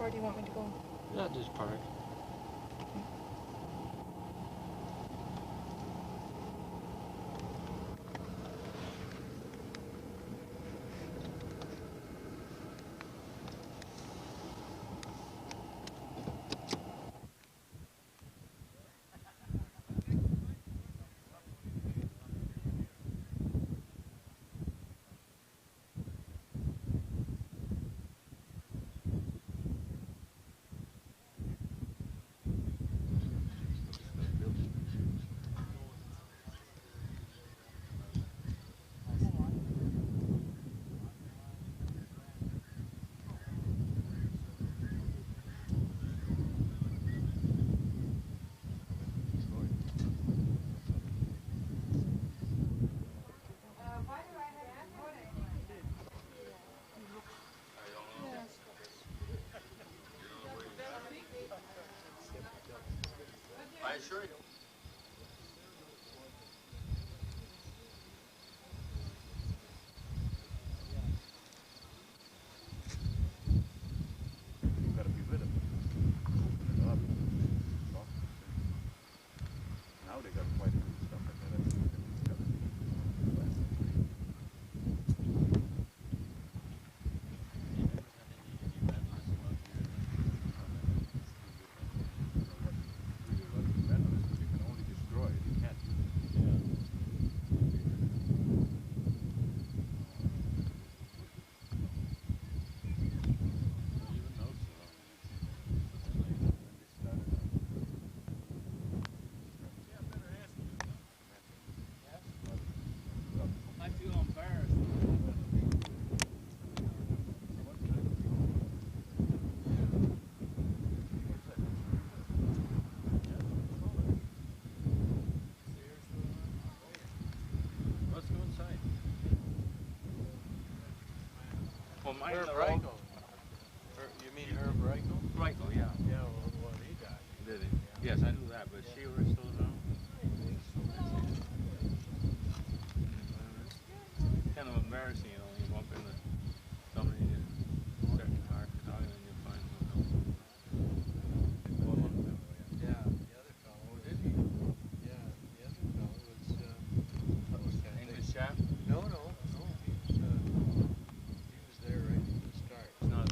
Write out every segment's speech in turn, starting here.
far do you want me to go? Yeah, just park. I assure you. You've got to be rid of it. Open it up. Now they got quite a bit of stuff like that. You can only destroy it. You can't use it. I feel embarrassed. Let's go inside. Well, mine Herb are all... Reichel. You mean Herb Reichel? Reichel, yeah. Yeah, well, he died. Did he? Yes, I knew that, but she was still around. Kind of embarrassing, you know, when you bump into somebody in a certain car, and you find them. Yeah, the other fellow, did he? Yeah, the other fellow was English chap? No. He was there right from the start. No, not.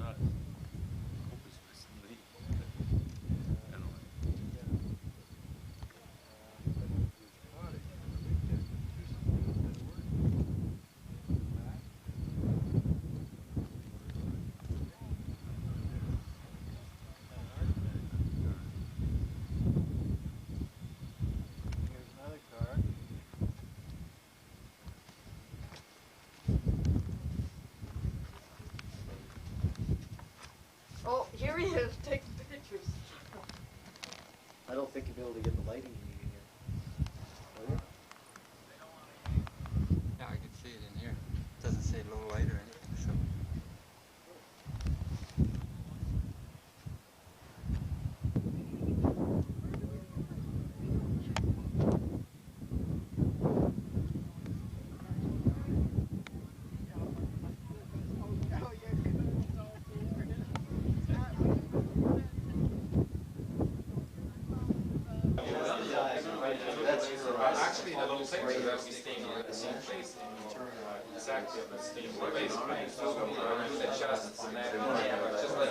Hope it's somebody. Anyway. Here's another car. Oh, here he is, taking pictures. I don't think you'll be able to get the lighting you need here. Will you? Yeah, I can see it in here. It doesn't say low light or anything, so. Actually, the little things are actually staying in the same place. Exactly on the same place. So the adjustments and that, just like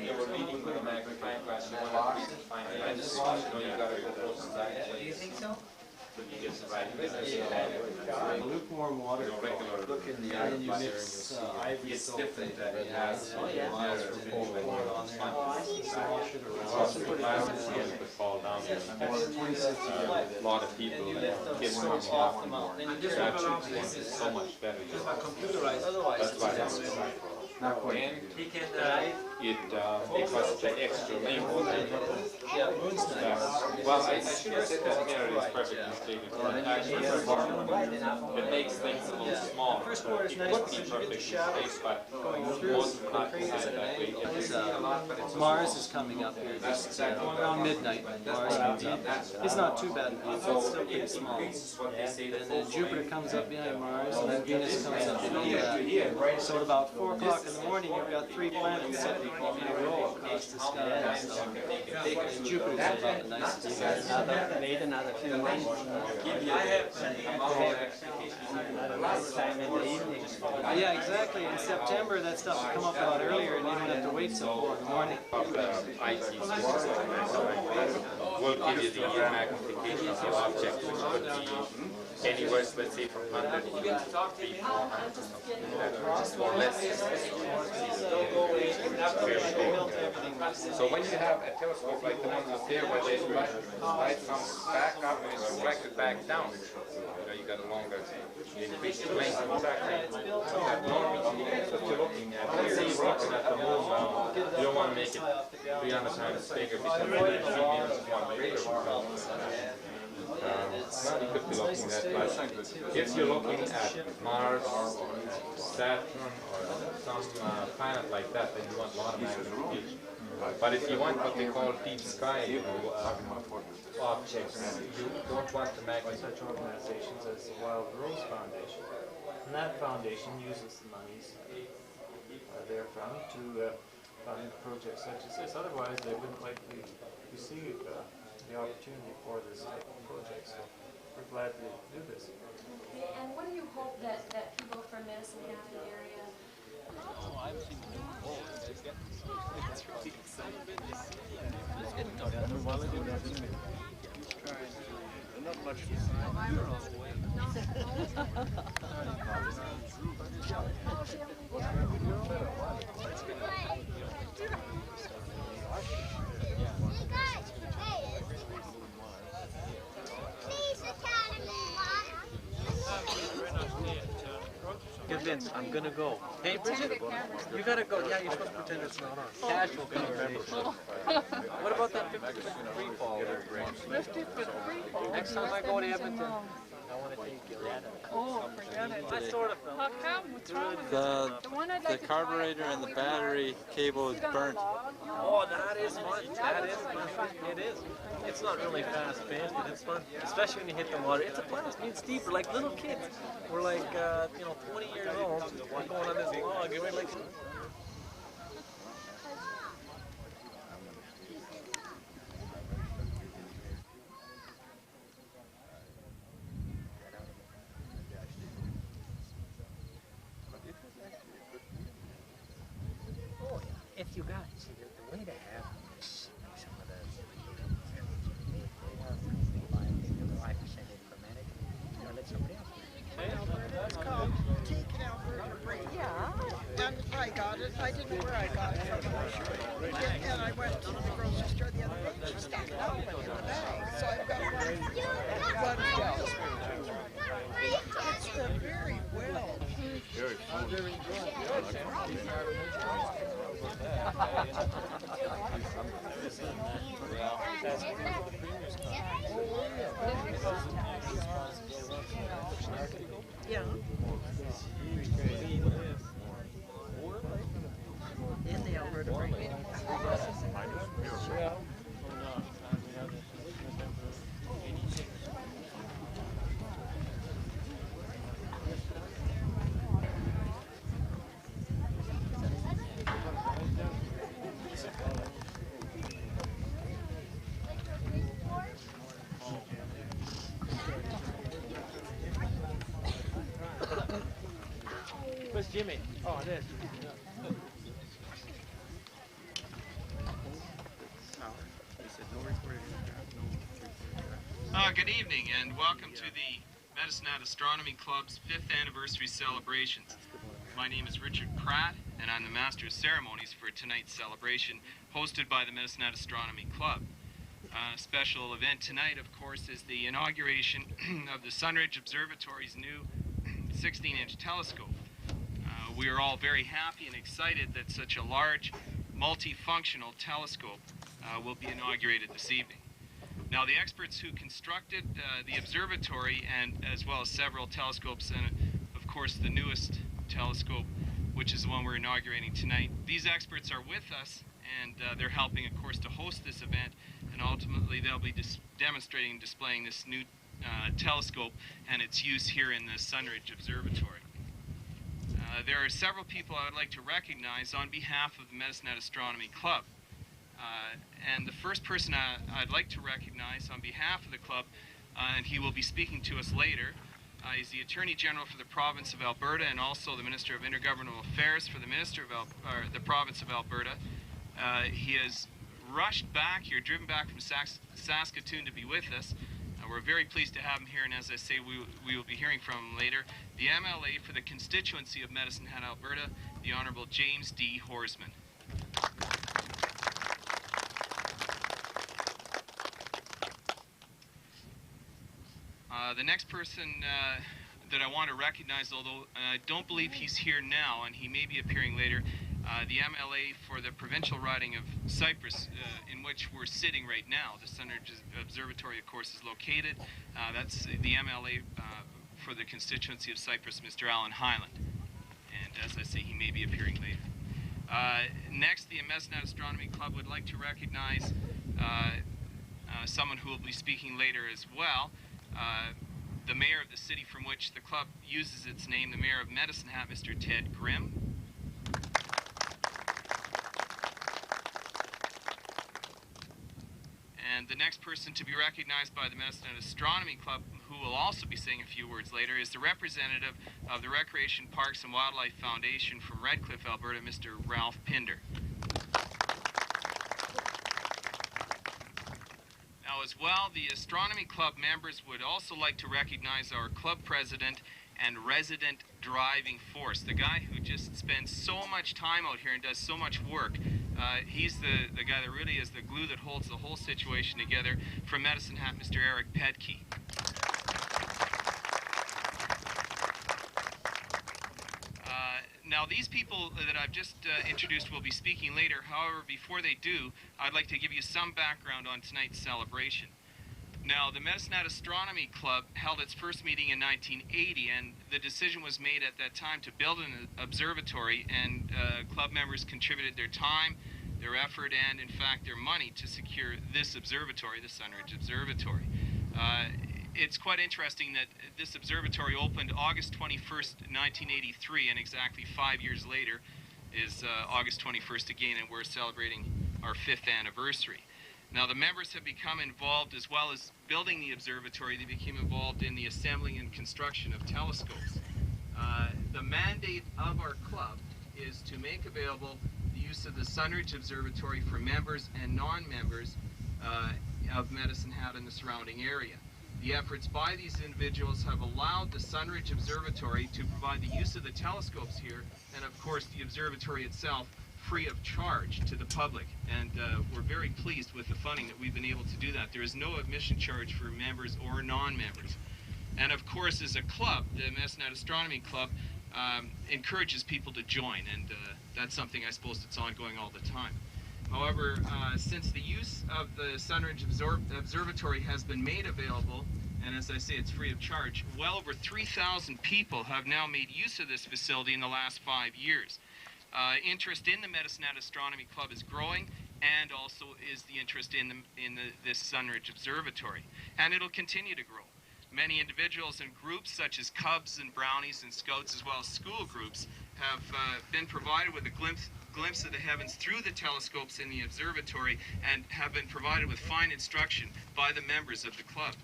you were leading with a magnifying glass, you want to find the edges. You know, you got to go close to that. Do you think so? You get the right business. Lukewarm water. Look in the eye and you mix ivory It's soap. different that it has. Oh, yeah. Pour it on there. Wash it around. Fall down. A lot of people get coming off the mountain. It's so much better. That's why that's Not quite. and because the extra length. Well, I should have said that mirror is perfectly stated. Actually, it makes things a little smaller. First quarter is nice It would because be you get the perfectly shadow spaced, but going through. most of not designed that way. Mars is coming up here just around midnight. Mars comes up. It's not too bad, it's still pretty small. And then Jupiter comes up behind Mars, and then Venus comes up behind that. So at about 4 o'clock in the morning, you've got 3 planets sitting row across the sky. So Jupiter's about the nicest. Wait another few months. Last time in the evening. Yeah, exactly. In September, that stuff will come up a lot earlier, and you don't have to wait till 4 in the morning. IT systems will give you the magnification of the object, which could be anywhere, let's say from 100 to 300, 400, something like that, or less. So when you have a telescope like the one up there, where the light comes back up and it's reflected back down, you got a longer, you increase the length. Normally, if you're looking at, let's say you're looking at the moon now, you don't want to make it 300 times bigger because the meters is one bigger. You could be looking at, but if you're looking at Mars, Saturn, or some planet like that, then you want a lot of magnification. But if you want what they call deep sky objects, you don't want the magnification. Such organizations as the Wild Rose Foundation. And that foundation uses the monies therefrom to fund projects such as this. Otherwise, they wouldn't likely receive the opportunity for this type of project. So we're glad to do this. Okay, and what do you hope that people from Medicine Hat area? Oh, I've seen them before. It's really exciting. Not much. Good Vince, I'm gonna go. Hey Bridget, you gotta go. Yeah, you're supposed to pretend it's not on. Casual conversation. What about that 50-foot free fall? 50-foot free fall. Next time I go to Edmonton, I want to take you. Oh, forget it. I sort of How come? What's wrong with it? The one I'd like The carburetor and the battery cable is burnt. Oh, that is fun. That is fun. It is. It's not really fast paced, but it's fun. Especially when you hit the water. It's a blast. It's deeper. Like little kids. We're like, 20 years old. We're going on this log. And we're like, if you guys, the way to have this, like some of the, they are 5% incremental, let somebody else. It's called taking out vertebrae. Yeah. And I got it. I didn't know where I got it from. And I went to the grocery store the other day and she stuck it open in the bag. So I've got one else. It's very well. Very cool. Very Yeah. In the Alberta Brain. Where's Jimmy? Oh, there's Good evening and welcome to the Medicine Hat Astronomy Club's 5th anniversary celebrations. My name is Richard Pratt and I'm the Master of Ceremonies for tonight's celebration hosted by the Medicine Hat Astronomy Club. A special event tonight, of course, is the inauguration of the Sunridge Observatory's new 16-inch telescope. We are all very happy and excited that such a large, multifunctional telescope will be inaugurated this evening. Now, the experts who constructed the observatory, and as well as several telescopes, and of course the newest telescope, which is the one we're inaugurating tonight, these experts are with us, and they're helping, of course, to host this event, and ultimately they'll be demonstrating and displaying this new telescope and its use here in the Sunridge Observatory. There are several people I would like to recognize on behalf of the Medicine Hat Astronomy Club. And the first person I'd like to recognize on behalf of the club, and he will be speaking to us later, he's the Attorney General for the province of Alberta and also the Minister of Intergovernmental Affairs for the the province of Alberta. He has rushed back here, driven back from Saskatoon to be with us. We're very pleased to have him here, and as I say, we will be hearing from him later. The MLA for the constituency of Medicine Hat, Alberta, the Honourable James D. Horsman. The next person that I want to recognize, although I don't believe he's here now, and he may be appearing later, the MLA for the provincial riding of Cyprus, in which we're sitting right now. The Sunridge Observatory, of course, is located. That's the MLA for the constituency of Cyprus, Mr. Alan Hyland. And as I say, he may be appearing later. Next, the Medicine Hat Astronomy Club would like to recognize someone who will be speaking later as well. The mayor of the city from which the club uses its name, the mayor of Medicine Hat, Mr. Ted Grimm. And the next person to be recognized by the Medicine Hat Astronomy Club, who will also be saying a few words later, is the representative of the Recreation Parks and Wildlife Foundation from Redcliffe, Alberta, Mr. Ralph Pinder. Now, as well, the Astronomy Club members would also like to recognize our club president and resident driving force, the guy who just spends so much time out here and does so much work. He's the guy that really is the glue that holds the whole situation together. From Medicine Hat, Mr. Eric Pedke. Now, these people that I've just introduced will be speaking later. However, before they do, I'd like to give you some background on tonight's celebration. Now, the Medicine Hat Astronomy Club held its first meeting in 1980, and the decision was made at that time to build an observatory, and club members contributed their time, their effort, and in fact their money to secure this observatory, the Sunridge Observatory. It's quite interesting that this observatory opened August 21st, 1983, and exactly 5 years later is August 21st again, and we're celebrating our 5th anniversary. Now, the members have become involved, as well as building the observatory, they became involved in the assembling and construction of telescopes. The mandate of our club is to make available the use of the Sunridge Observatory for members and non-members of Medicine Hat and the surrounding area. The efforts by these individuals have allowed the Sunridge Observatory to provide the use of the telescopes here, and of course the observatory itself, free of charge to the public. And we're very pleased with the funding that we've been able to do that. There is no admission charge for members or non-members. And of course, as a club, the Medicine Hat Astronomy Club encourages people to join, and that's something I suppose that's ongoing all the time. However, since the use of the Sunridge Observatory has been made available, and as I say, it's free of charge, well over 3,000 people have now made use of this facility in the last 5 years. Interest in the Medicine Hat Astronomy Club is growing, and also is the interest in this Sunridge Observatory, and it'll continue to grow. Many individuals and groups such as Cubs and Brownies and Scouts, as well as school groups, have been provided with a glimpse of the heavens through the telescopes in the observatory, and have been provided with fine instruction by the members of the club.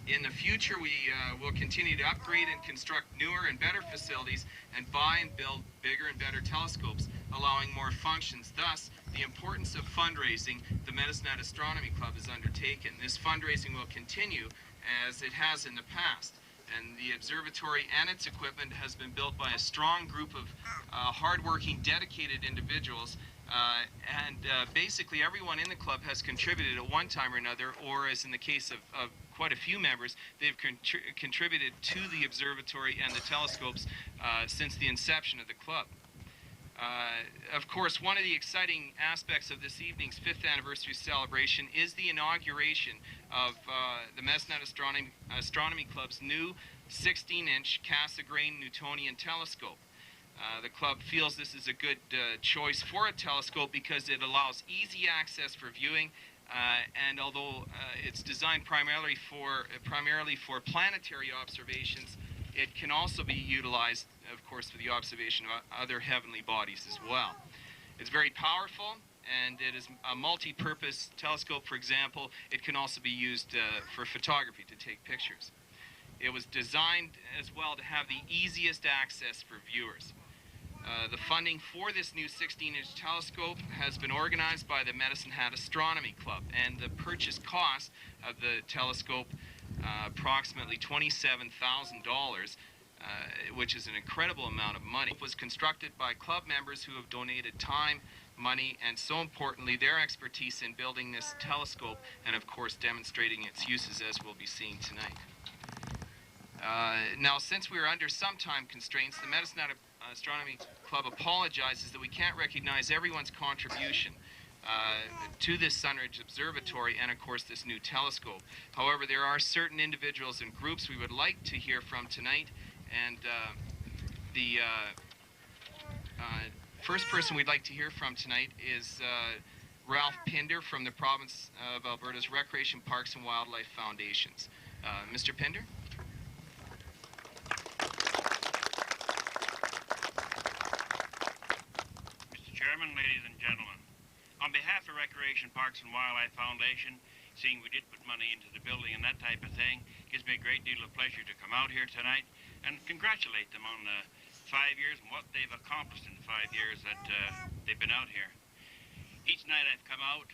In the future, we will continue to upgrade and construct newer and better facilities and buy and build bigger and better telescopes, allowing more functions. Thus, the importance of fundraising the Medicine Hat Astronomy Club has undertaken. This fundraising will continue as it has in the past. And the observatory and its equipment has been built by a strong group of hardworking, dedicated individuals. Basically everyone in the club has contributed at one time or another, or as in the case of quite a few members, they've contributed to the observatory and the telescopes since the inception of the club. Of course, one of the exciting aspects of this evening's 5th anniversary celebration is the inauguration of the Medicine Hat Astronomy Club's new 16-inch Cassegrain Newtonian telescope. The club feels this is a good choice for a telescope because it allows easy access for viewing, and although it's designed primarily for planetary observations, it can also be utilized, of course, for the observation of other heavenly bodies as well. It's very powerful, and it is a multi-purpose telescope. For example, it can also be used for photography, to take pictures. It was designed as well to have the easiest access for viewers. The funding for this new 16-inch telescope has been organized by the Medicine Hat Astronomy Club, and the purchase cost of the telescope, approximately $27,000, which is an incredible amount of money, was constructed by club members who have donated time, money, and so importantly, their expertise in building this telescope and, of course, demonstrating its uses, as we'll be seeing tonight. Now, since we are under some time constraints, the Medicine Hat Astronomy Club apologizes that we can't recognize everyone's contribution to this Sunridge Observatory and, of course, this new telescope. However, there are certain individuals and groups we would like to hear from tonight, and the first person we'd like to hear from tonight is Ralph Pinder from the province of Alberta's Recreation Parks and Wildlife Foundations. Mr. Pinder? Chairman, ladies and gentlemen, on behalf of Recreation Parks and Wildlife Foundation, seeing we did put money into the building and that type of thing, gives me a great deal of pleasure to come out here tonight and congratulate them on the 5 years and what they've accomplished in the 5 years that they've been out here. Each night I've come out,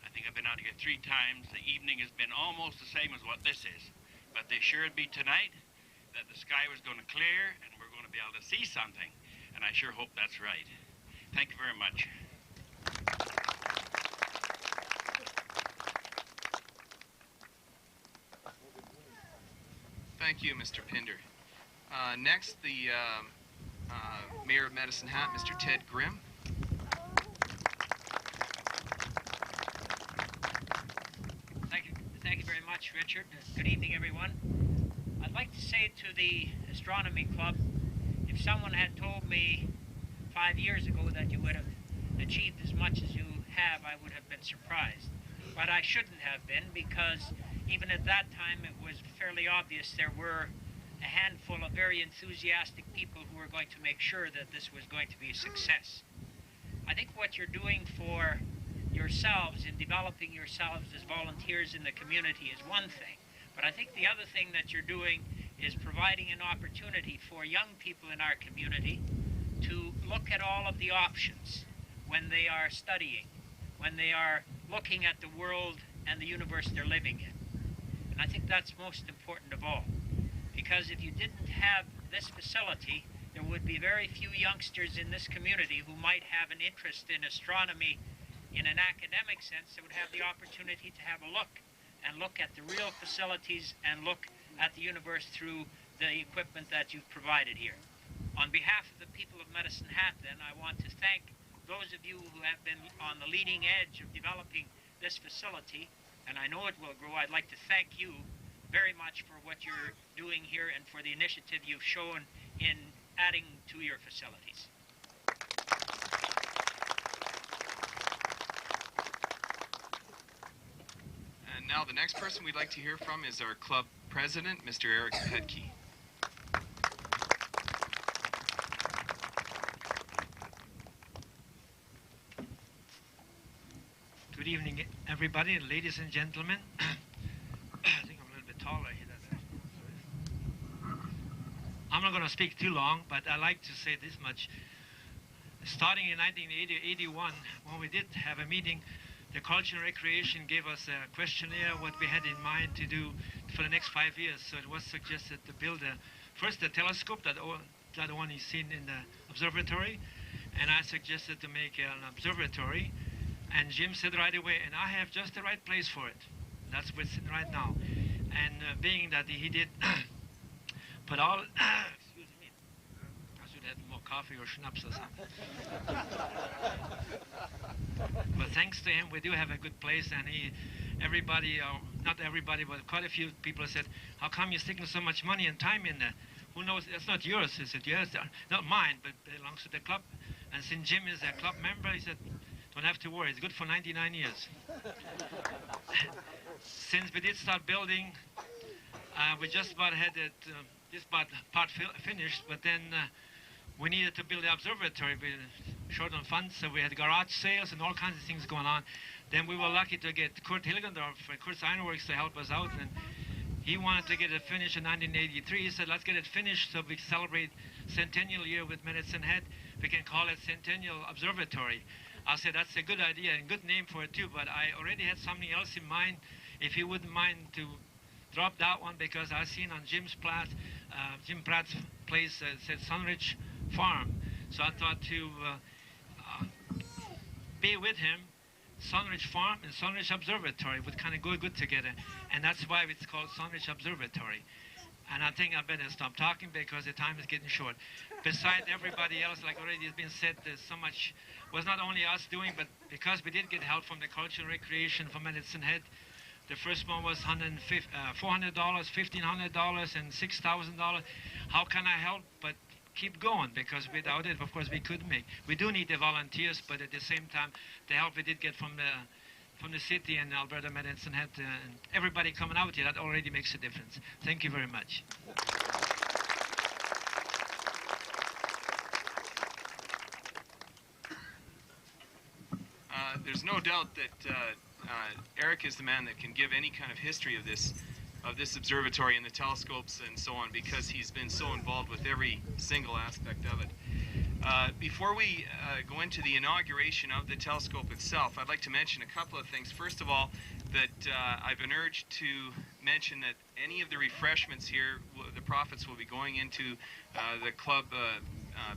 I think I've been out here 3 times. The evening has been almost the same as what this is, but they assured me tonight that the sky was going to clear and we're going to be able to see something, and I sure hope that's right. Thank you very much. Thank you, Mr. Pinder. Next, the Mayor of Medicine Hat, Mr. Ted Grimm. Thank you very much, Richard. Good evening, everyone. I'd like to say to the Astronomy Club, if someone had told me 5 years ago that you would have achieved as much as you have, I would have been surprised. But I shouldn't have been, because even at that time it was fairly obvious there were a handful of very enthusiastic people who were going to make sure that this was going to be a success. I think what you're doing for yourselves in developing yourselves as volunteers in the community is one thing, but I think the other thing that you're doing is providing an opportunity for young people in our community to look at all of the options when they are studying, when they are looking at the world and the universe they're living in. And I think that's most important of all, because if you didn't have this facility, there would be very few youngsters in this community who might have an interest in astronomy in an academic sense that would have the opportunity to have a look and look at the real facilities and look at the universe through the equipment that you've provided here. On behalf of the people of Medicine Hat, then, I want to thank those of you who have been on the leading edge of developing this facility, and I know it will grow. I'd like to thank you very much for what you're doing here and for the initiative you've shown in adding to your facilities. And now the next person we'd like to hear from is our club president, Mr. Eric Pedke. Good evening, everybody, ladies and gentlemen. I think I'm a little bit taller here. I'm not going to speak too long, but I like to say this much. Starting in 1981, when we did have a meeting, the Culture and Recreation gave us a questionnaire, what we had in mind to do for the next 5 years. So it was suggested to build first a telescope, that one is seen in the observatory, and I suggested to make an observatory. And Jim said right away, and I have just the right place for it. That's where it's right now. And being that he did put all, excuse me, I should have more coffee or schnapps or something. But thanks to him, we do have a good place, and everybody, not everybody, but quite a few people said, how come you're sticking so much money and time in there? Who knows, it's not yours. He said, yes, not mine, but it belongs to the club. And since Jim is a club member, he said, don't have to worry, it's good for 99 years. Since we did start building, we just about had it this part finished, but then we needed to build the observatory. We were short on funds, so we had garage sales and all kinds of things going on. Then we were lucky to get Kurt Hilgendorf and Kurt's Ironworks to help us out, and he wanted to get it finished in 1983. He said, let's get it finished so we celebrate centennial year with Medicine Head. We can call it Centennial Observatory. I said, that's a good idea and good name for it too, but I already had something else in mind. If you wouldn't mind to drop that one, because I seen on Jim Pratt's place said Sunridge Farm. So I thought to be with him, Sunridge Farm and Sunridge Observatory would kind of go good together, and that's why it's called Sunridge Observatory. And I think I better stop talking because the time is getting short. Besides everybody else, like already has been said, there's so much, was not only us doing, but because we did get help from the Culture and Recreation for Medicine Head. The first one was $400, $1,500, and $6,000. How can I help but keep going? Because without it, of course, we couldn't make. We do need the volunteers, but at the same time, the help we did get from the city and Alberta Medicine Head, and everybody coming out here, that already makes a difference. Thank you very much. There's no doubt that Eric is the man that can give any kind of history of this observatory and the telescopes and so on, because he's been so involved with every single aspect of it. Before we go into the inauguration of the telescope itself, I'd like to mention a couple of things. First of all, that I've been urged to mention that any of the refreshments here, the profits will be going into the club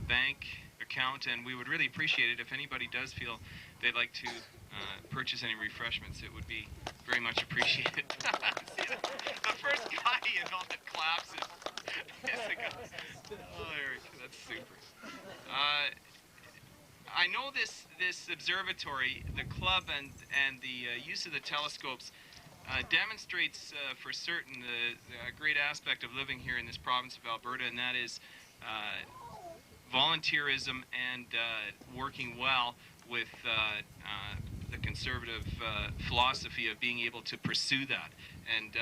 bank account, and we would really appreciate it if anybody does feel they'd like to purchase any refreshments. It would be very much appreciated. See, the first guy that claps is the guy. Oh, Eric, that's super. I know this observatory, the club, and the use of the telescopes demonstrates for certain the great aspect of living here in this province of Alberta, and that is volunteerism and working well with the conservative philosophy of being able to pursue that. And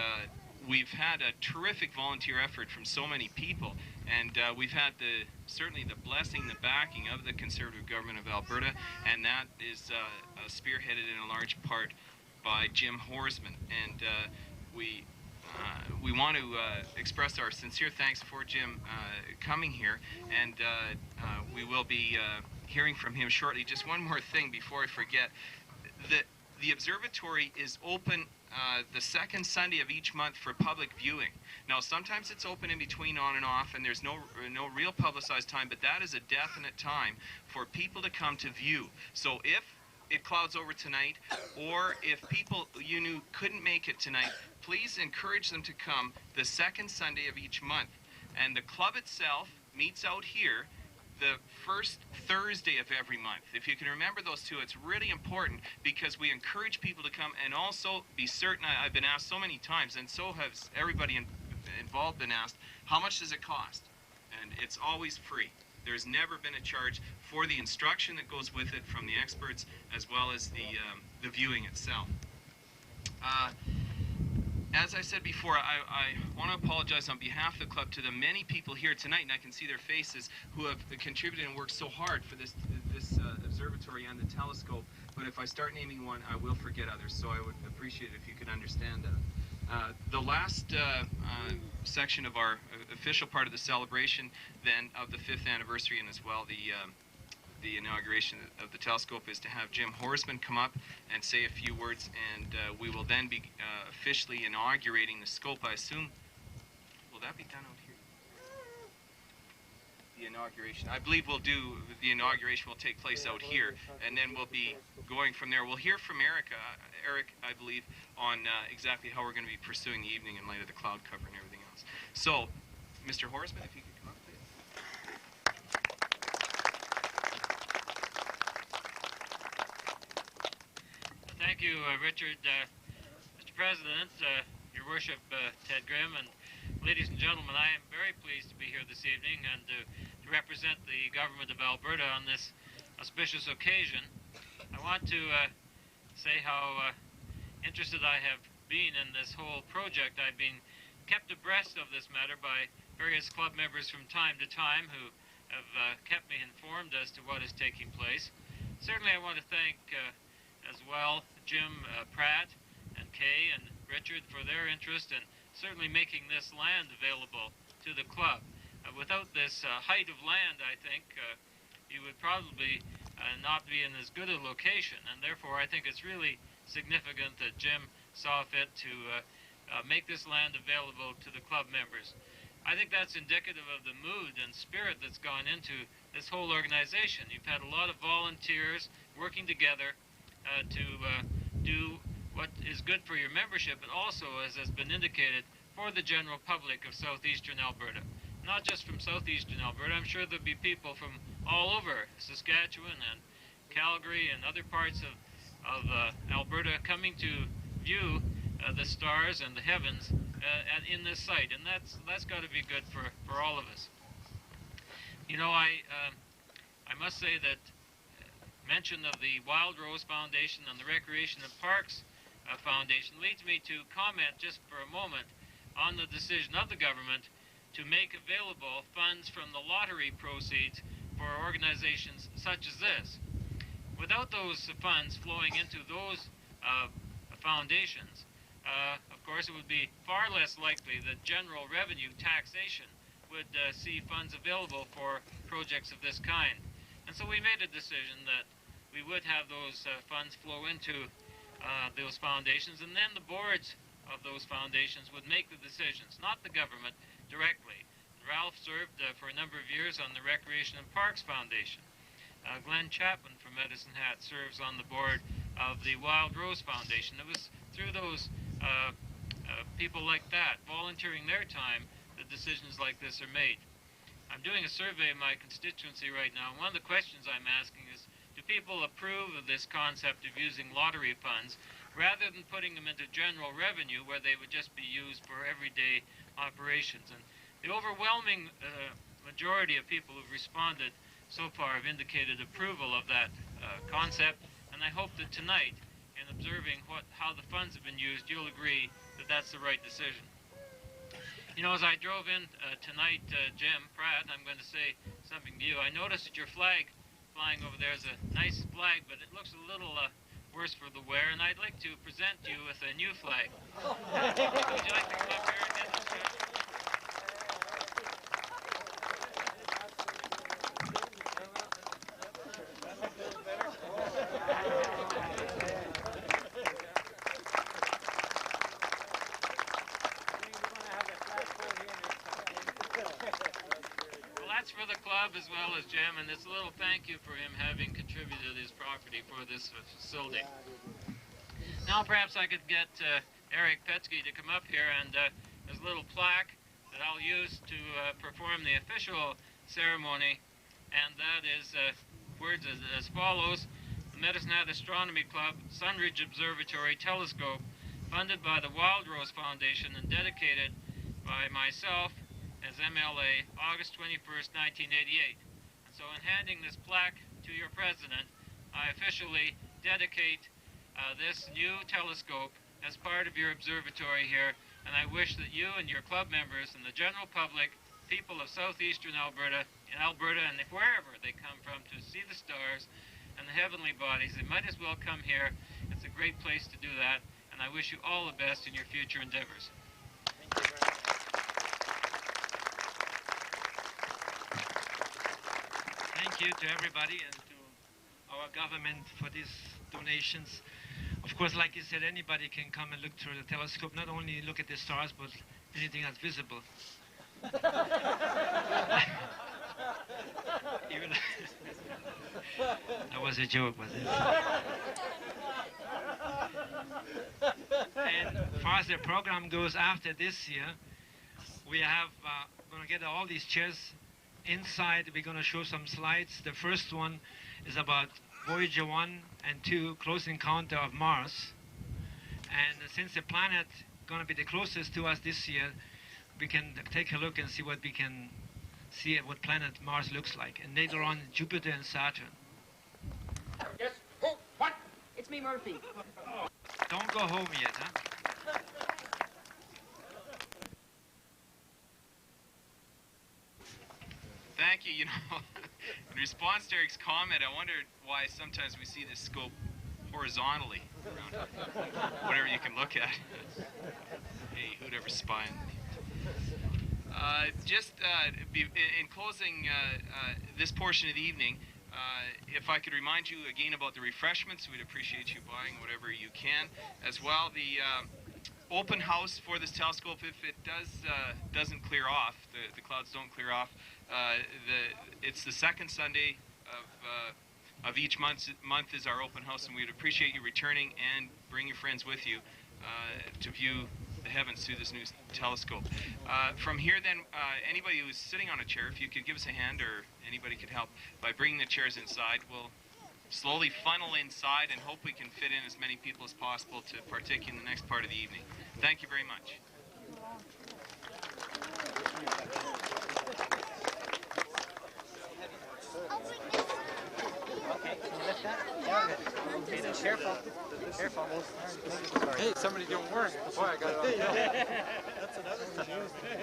we've had a terrific volunteer effort from so many people, and we've had certainly the blessing, the backing of the Conservative government of Alberta, and that is spearheaded in a large part by Jim Horsman. And we want to express our sincere thanks for Jim coming here, and we will be hearing from him shortly. Just one more thing before I forget. The observatory is open the second Sunday of each month for public viewing. Now, sometimes it's open in between on and off, and there's no real publicized time, but that is a definite time for people to come to view. So if it clouds over tonight, or if people you knew couldn't make it tonight, please encourage them to come the second Sunday of each month. And the club itself meets out here the first Thursday of every month. If you can remember those two, it's really important, because we encourage people to come, and also be certain, I've been asked so many times, and so has everybody involved been asked, how much does it cost? And it's always free. There's never been a charge for the instruction that goes with it from the experts, as well as the viewing itself. As I said before, I want to apologize on behalf of the club to the many people here tonight, and I can see their faces, who have contributed and worked so hard for this observatory and the telescope. But if I start naming one, I will forget others, so I would appreciate it if you could understand that. The last section of our official part of the celebration, then, of the 5th anniversary, and as well the inauguration of the telescope, is to have Jim Horsman come up and say a few words, and we will then be officially inaugurating the scope. I assume, will that be done out here? The inauguration, I believe the inauguration will take place out here, and then we'll be going from there. We'll hear from Eric, I believe, on exactly how we're going to be pursuing the evening in light of the cloud cover and everything else. So, Mr. Horsman, if you could come up, please. Thank you, Richard. Mr. President, Your Worship, Ted Grimm, and ladies and gentlemen, I am very pleased to be here this evening and to represent the government of Alberta on this auspicious occasion. I want to say how interested I have been in this whole project. I've been kept abreast of this matter by various club members from time to time who have kept me informed as to what is taking place. Certainly I want to thank as well Jim Pratt and Kay and Richard for their interest in certainly making this land available to the club. Without this height of land, I think you would probably not be in as good a location, and therefore I think it's really significant that Jim saw fit to make this land available to the club members. I think that's indicative of the mood and spirit that's gone into this whole organization. You've had a lot of volunteers working together to do what is good for your membership, but also, as has been indicated, for the general public of southeastern Alberta. Not just from southeastern Alberta, I'm sure there'll be people from all over Saskatchewan and Calgary and other parts of Alberta coming to view the stars and the heavens in this site, and that's got to be good for all of us. You know, I must say that mention of the Wild Rose Foundation and the Recreation and Parks Foundation leads me to comment just for a moment on the decision of the government to make available funds from the lottery proceeds for organizations such as this. Without those funds flowing into those foundations, of course it would be far less likely that general revenue taxation would see funds available for projects of this kind. And so we made a decision that we would have those funds flow into those foundations, and then the boards of those foundations would make the decisions, not the government directly. Ralph served for a number of years on the Recreation and Parks Foundation. Glenn Chapman from Medicine Hat serves on the board of the Wild Rose Foundation. It was through those people like that, volunteering their time, that decisions like this are made. I'm doing a survey of my constituency right now, and one of the questions I'm asking is, do people approve of this concept of using lottery funds rather than putting them into general revenue where they would just be used for everyday operations? And the overwhelming majority of people who've responded so far have indicated approval of that concept, and I hope that tonight, in observing how the funds have been used, you'll agree that that's the right decision. You know, as I drove in tonight, Jim Pratt, I'm going to say something to you. I noticed that your flag flying over there is a nice flag, but it looks a little worse for the wear, and I'd like to present you with a new flag. Would you like to come up here and get this? For the club as well as Jim, and it's a little thank you for him having contributed his property for this facility. Now perhaps I could get Eric Petsky to come up here, and there's a little plaque that I'll use to perform the official ceremony, and that is words as follows: the Medicine Hat Astronomy Club Sunridge Observatory Telescope, funded by the Wild Rose Foundation and dedicated by myself as MLA, August 21st, 1988. And so in handing this plaque to your president, I officially dedicate this new telescope as part of your observatory here, and I wish that you and your club members and the general public, people of southeastern Alberta, and wherever they come from to see the stars and the heavenly bodies, they might as well come here. It's a great place to do that, and I wish you all the best in your future endeavors. Thank you very much. Thank you to everybody and to our government for these donations. Of course, like you said, anybody can come and look through the telescope, not only look at the stars, but anything that's visible. Even that was a joke, was it? And as far as the program goes after this year, we have going to get all these chairs inside. We're going to show some slides. The first one is about Voyager 1 and 2, Close Encounter of Mars. And since the planet is going to be the closest to us this year, we can take a look and see what we can see what planet Mars looks like. And later on, Jupiter and Saturn. Yes. Who? What? It's me, Murphy. Don't go home yet, huh? thank you. You know, in response to Eric's comment, I wondered why sometimes we see this scope horizontally around whatever you can look at. Hey, who'd ever spy on me? In closing this portion of the evening, if I could remind you again about the refreshments, we'd appreciate you buying whatever you can. As well, the open house for this telescope, if it doesn't clear off, the clouds don't clear off, it's the second Sunday of each month is our open house, and we'd appreciate you returning and bring your friends with you to view the heavens through this new telescope. From here then, anybody who's sitting on a chair, if you could give us a hand, or anybody could help by bringing the chairs inside, we'll slowly funnel inside and hope we can fit in as many people as possible to partake in the next part of the evening. Thank you very much. Okay, can you lift that? Yeah, okay, then careful. Careful. Hey, somebody doing work. Boy, I got it on film. That's another thing.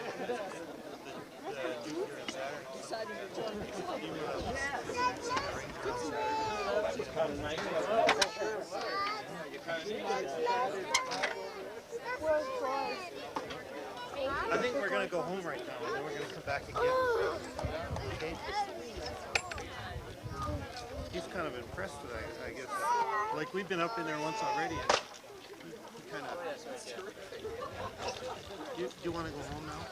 I think we're going to go home right now, and then we're going to come back again. Okay? He's kind of impressed with that, I guess. Like, we've been up in there once already, and he kind of... Do you want to go home now?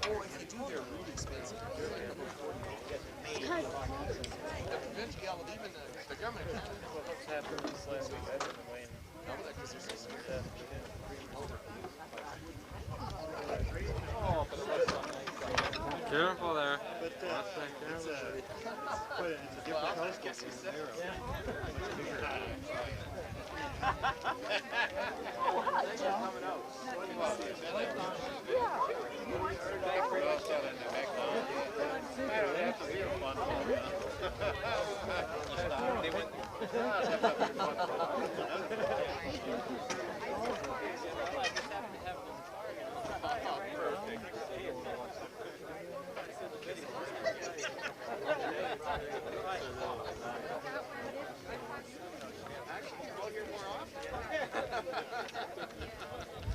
Or if they do, they're really expensive. Eventually, I will even the government. What's happened this last week? I've been away and Careful there. But it's a different telescope than the Arrow. Much bigger.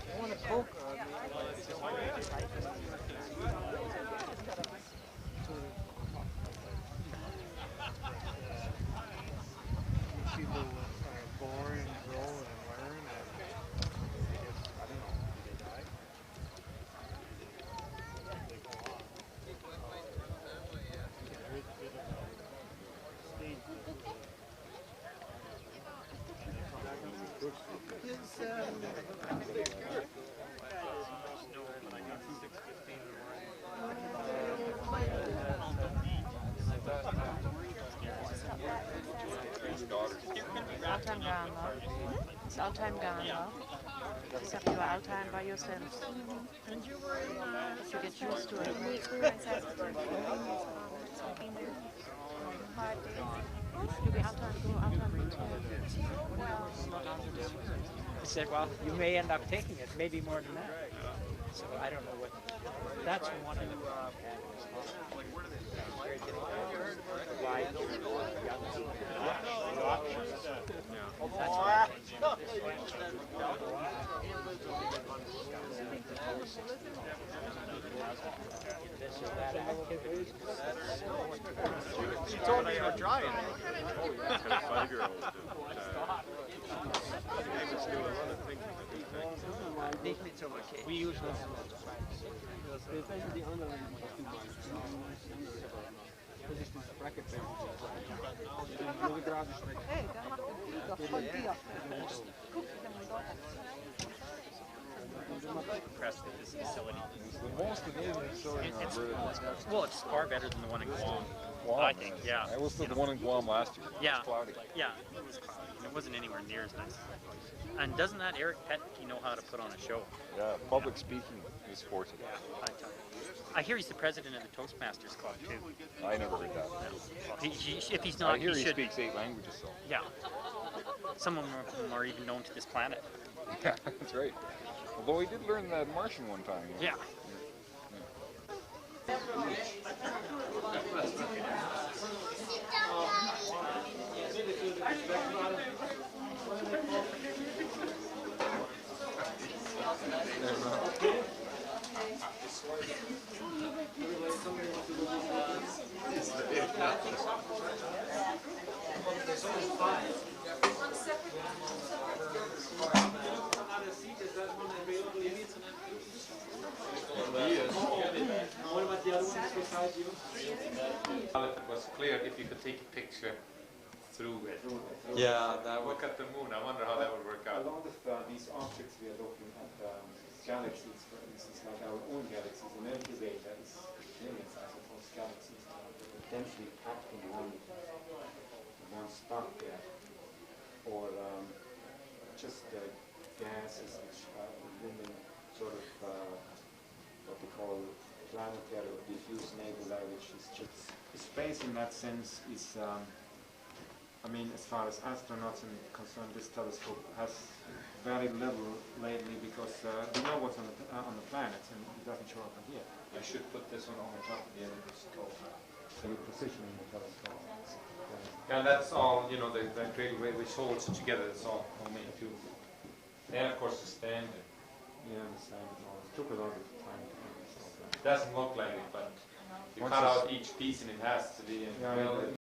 I want to poke People are born and grow and learn, and I guess, I don't know, do they die? They go on. All-time gone, though. It's all-time gone, though. Just have to do all-time by yourself. And you were in, If you get used to it. You'll be all-time, go all-time return. I said, well, you may end up taking it, maybe more than that. So I don't know what. That's one of the She told me you were trying. We usually impressed with this facility. The most amazing facility in Alberta. Well, it's far better than the one in Guam. Guam, I think, yeah. I was the one in Guam last year. Yeah, It was cloudy. yeah, it was cloudy. It wasn't anywhere near as nice. And doesn't that Eric Petke know how to put on a show? Yeah, public speaking is forte. I hear he's the president of the Toastmasters Club too. I never heard that. Well, if he's not, I hear he should. speaks 8 languages, so. Yeah. some of them are even known to this planet. Yeah, that's right. Although he did learn that Martian one time. Yeah. It was clear if you could take a picture through it. Yeah, that would. Look at the moon. I wonder how that would work A out. lot of these objects we are looking at, galaxies, for instance, like our own galaxies, the Milky Way, that is millions, I suppose, galaxies that are potentially packed in one spot there. Or just gases which are within sort of what we call planetary or diffuse nebulae, which is just space in that sense is. I mean, as far as astronauts are concerned, this telescope has very little lately because we know what's on the planets and it doesn't show up in here. I should put this one on top of the other scope. So you're positioning the telescope. And that's all, you know, the cradle ray which holds it together, it's all made too. And of course the stand. Yeah, the stand and all. It took a lot of time to install that. It doesn't look like it, but you Once cut it's- out each piece and it has to be. Yeah,